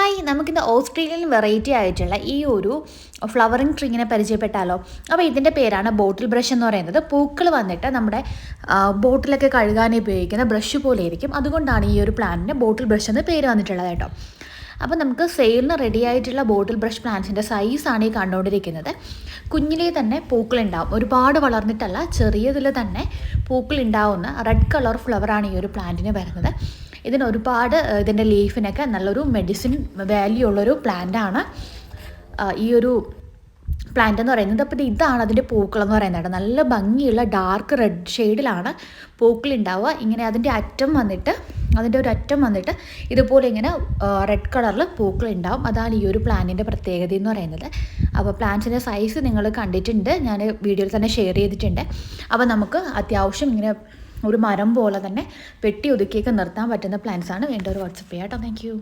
Hi, നമുക്കിന്ന് Australian variety ആയിട്ടുള്ള ഈ ഒരു ഫ്ലവറിങ് ട്രീങ്ങിനെ പരിചയപ്പെട്ടാലോ. അപ്പോൾ ഇതിൻ്റെ പേരാണ് ബോട്ടിൽ ബ്രഷ് എന്ന് പറയുന്നത്. പൂക്കൾ വന്നിട്ട് നമ്മുടെ ബോട്ടിലൊക്കെ കഴുകാൻ ഉപയോഗിക്കുന്ന ബ്രഷ് പോലെ ഇരിക്കും. അതുകൊണ്ടാണ് ഈ ഒരു പ്ലാന്റിന് ബോട്ടിൽ ബ്രഷ് എന്ന് പേര് വന്നിട്ടുള്ളത് കേട്ടോ. അപ്പോൾ നമുക്ക് സെയിലിന് റെഡി ആയിട്ടുള്ള ബോട്ടിൽ ബ്രഷ് പ്ലാന്റ്സിൻ്റെ സൈസാണ് ഈ കണ്ടുകൊണ്ടിരിക്കുന്നത്. കുഞ്ഞിലേ തന്നെ പൂക്കളുണ്ടാവും, ഒരുപാട് വളർന്നിട്ടല്ല, ചെറിയതിൽ തന്നെ പൂക്കളുണ്ടാവുന്ന റെഡ് കളർ ഫ്ലവറാണ് ഈ ഒരു പ്ലാന്റിന് വരുന്നത്. ഇതിന് ഒരുപാട് ഇതിൻ്റെ ലീഫിനൊക്കെ നല്ലൊരു മെഡിസിൻ വാല്യൂ ഉള്ളൊരു പ്ലാന്റാണ് ഈ ഒരു പ്ലാന്റ് എന്ന് പറയുന്നത്. അപ്പോൾ ഇതാണ് അതിൻ്റെ പൂക്കളെന്ന് പറയുന്നത്. നല്ല ഭംഗിയുള്ള ഡാർക്ക് റെഡ് ഷെയ്ഡിലാണ് പൂക്കളുണ്ടാവുക. ഇങ്ങനെ അതിൻ്റെ ഒരു അറ്റം വന്നിട്ട് ഇതുപോലെ ഇങ്ങനെ റെഡ് കളറിൽ പൂക്കളുണ്ടാവും. അതാണ് ഈ ഒരു പ്ലാന്റിൻ്റെ പ്രത്യേകത എന്ന് പറയുന്നത്. അപ്പോൾ പ്ലാന്റ്സിൻ്റെ സൈസ് നിങ്ങൾ കണ്ടിട്ടുണ്ട്, ഞാൻ വീഡിയോയിൽ തന്നെ ഷെയർ ചെയ്തിട്ടുണ്ട്. അപ്പോൾ നമുക്ക് അത്യാവശ്യം ഇങ്ങനെ ഒരു മരം പോലെ തന്നെ വെട്ടി ഒതുക്കിയൊക്കെ നിർത്താൻ പറ്റുന്ന പ്ലാന്റ്സാണ്. വേണ്ടവർ വാട്സപ്പ് ചെയ്യാം കേട്ടോ. Thank you.